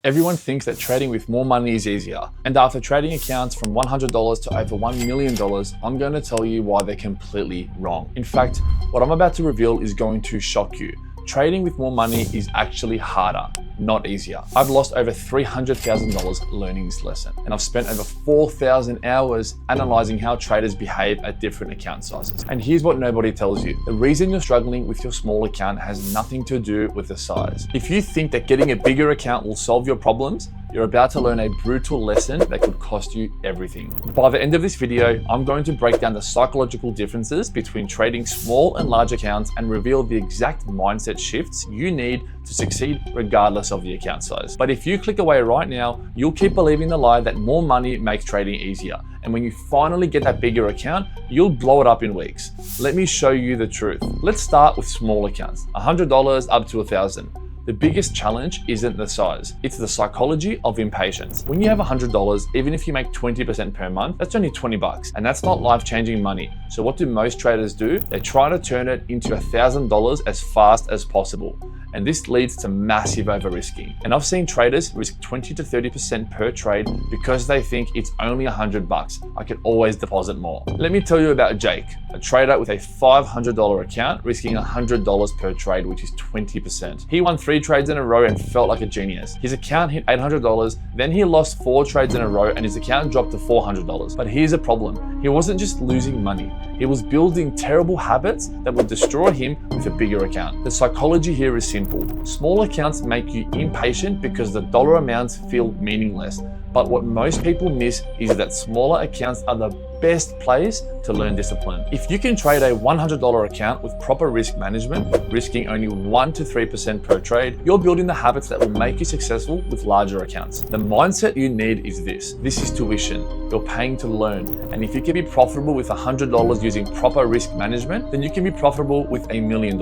Everyone thinks that trading with more money is easier. And after trading accounts from $100 to over $1 million, I'm going to tell you why they're completely wrong. In fact, what I'm about to reveal is going to shock you. Trading with more money is actually harder, not easier. I've lost over $300,000 learning this lesson, and I've spent over 4,000 hours analyzing how traders behave at different account sizes. And here's what nobody tells you. The reason you're struggling with your small account has nothing to do with the size. If you think that getting a bigger account will solve your problems, you're about to learn a brutal lesson that could cost you everything. By the end of this video, I'm going to break down the psychological differences between trading small and large accounts and reveal the exact mindset shifts you need to succeed regardless of the account size. But if you click away right now, you'll keep believing the lie that more money makes trading easier. And when you finally get that bigger account, you'll blow it up in weeks. Let me show you the truth. Let's start with small accounts, $100 up to $1,000. The biggest challenge isn't the size, it's the psychology of impatience. When you have $100, even if you make 20% per month, that's only 20 bucks, and that's not life-changing money. So what do most traders do? They try to turn it into $1,000 as fast as possible. And this leads to massive over-risking. And I've seen traders risk 20 to 30% per trade because they think it's only 100 bucks. I can always deposit more. Let me tell you about Jake, a trader with a $500 account risking $100 per trade, which is 20%. He won 3 trades in a row and felt like a genius. His account hit $800, then he lost 4 trades in a row and his account dropped to $400. But here's a problem. He wasn't just losing money. He was building terrible habits that would destroy him with a bigger account. The psychology here is simple. Small accounts make you impatient because the dollar amounts feel meaningless. But what most people miss is that smaller accounts are the best place to learn discipline. If you can trade a $100 account with proper risk management, risking only 1 to 3% per trade, you're building the habits that will make you successful with larger accounts. The mindset you need is this. This is tuition. You're paying to learn. And if you can be profitable with $100 using proper risk management, then you can be profitable with $1 million.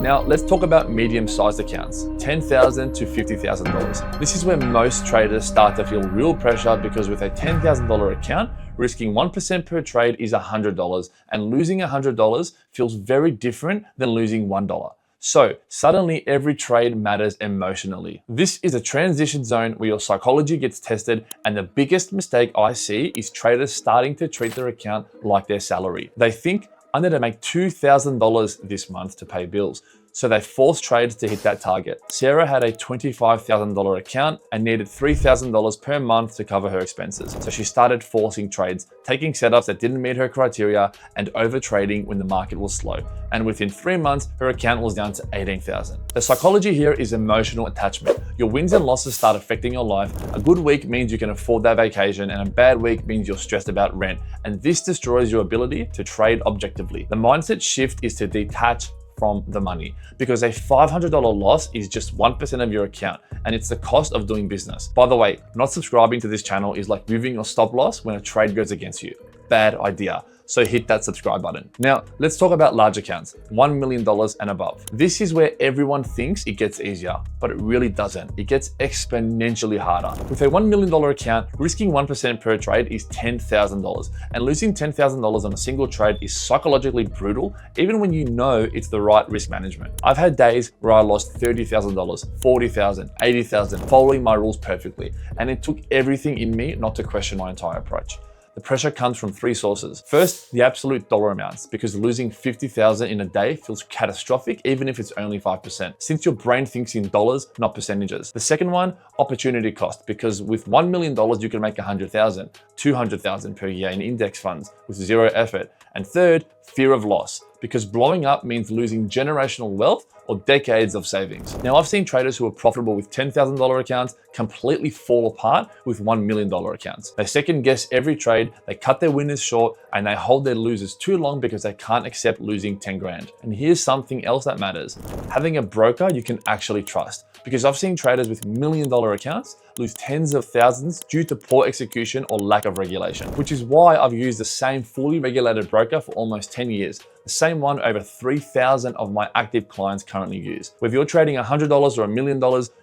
Now, let's talk about medium-sized accounts, $10,000 to $50,000. This is where most traders start to feel real pressure because with a $10,000 account, risking 1% per trade is $100, and losing $100 feels very different than losing $1. So suddenly every trade matters emotionally. This is a transition zone where your psychology gets tested, and the biggest mistake I see is traders starting to treat their account like their salary. They think, I need to make $2,000 this month to pay bills. So they force trades to hit that target. Sarah had a $25,000 account and needed $3,000 per month to cover her expenses. So she started forcing trades, taking setups that didn't meet her criteria and over trading when the market was slow. And within 3 months, her account was down to $18,000. The psychology here is emotional attachment. Your wins and losses start affecting your life. A good week means you can afford that vacation, and a bad week means you're stressed about rent. And this destroys your ability to trade objectively. The mindset shift is to detach from the money, because a $500 loss is just 1% of your account, and it's the cost of doing business. By the way, not subscribing to this channel is like moving your stop loss when a trade goes against you. Bad idea. So hit that subscribe button. Now, let's talk about large accounts, $1 million and above. This is where everyone thinks it gets easier, but it really doesn't. It gets exponentially harder. With a $1 million account, risking 1% per trade is $10,000, and losing $10,000 on a single trade is psychologically brutal, even when you know it's the right risk management. I've had days where I lost $30,000, $40,000, $80,000, following my rules perfectly, and it took everything in me not to question my entire approach. The pressure comes from 3 sources. First, the absolute dollar amounts, because losing $50,000 in a day feels catastrophic, even if it's only 5%, since your brain thinks in dollars, not percentages. The second one, opportunity cost, because with $1 million, you can make $100,000, $200,000 per year in index funds with 0 effort. And third, fear of loss, because blowing up means losing generational wealth or decades of savings. Now, I've seen traders who are profitable with $10,000 accounts completely fall apart with $1 million accounts. They second guess every trade, they cut their winners short, and they hold their losers too long because they can't accept losing 10 grand. And here's something else that matters. Having a broker you can actually trust, because I've seen traders with $1 million accounts lose tens of thousands due to poor execution or lack of regulation, which is why I've used the same fully regulated broker for almost 10 years, the same one over 3,000 of my active clients currently use. Whether you're trading $100 or $1 million,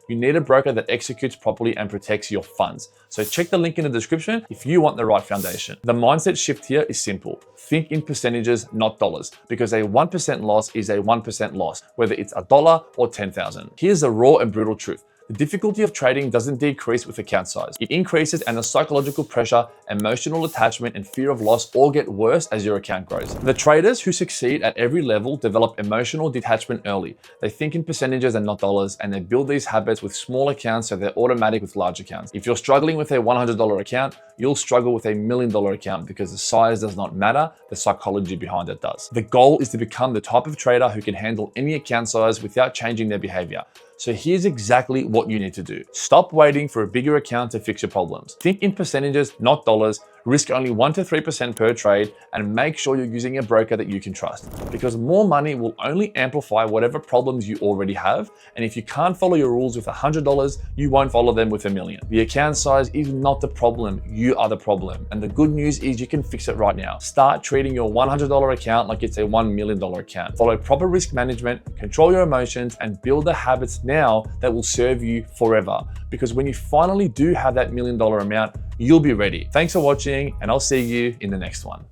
you need a broker that executes properly and protects your funds. So check the link in the description if you want the right foundation. The mindset shift here is simple. Think in percentages, not dollars, because a 1% loss is a 1% loss, whether it's $1 or 10,000. Here's the raw and brutal truth. The difficulty of trading doesn't decrease with account size. It increases, and the psychological pressure, emotional attachment, and fear of loss all get worse as your account grows. The traders who succeed at every level develop emotional detachment early. They think in percentages and not dollars, and they build these habits with small accounts so they're automatic with large accounts. If you're struggling with a $100 account, you'll struggle with a $1 million account because the size does not matter, the psychology behind it does. The goal is to become the type of trader who can handle any account size without changing their behavior. So here's exactly what you need to do. Stop waiting for a bigger account to fix your problems. Think in percentages, not dollars. Risk only 1 to 3% per trade, and make sure you're using a broker that you can trust, because more money will only amplify whatever problems you already have. And if you can't follow your rules with $100, you won't follow them with $1 million. The account size is not the problem, you are the problem. And the good news is you can fix it right now. Start treating your $100 account like it's a $1 million account. Follow proper risk management, control your emotions, and build the habits now that will serve you forever. Because when you finally do have that $1 million amount, you'll be ready. Thanks for watching, and I'll see you in the next one.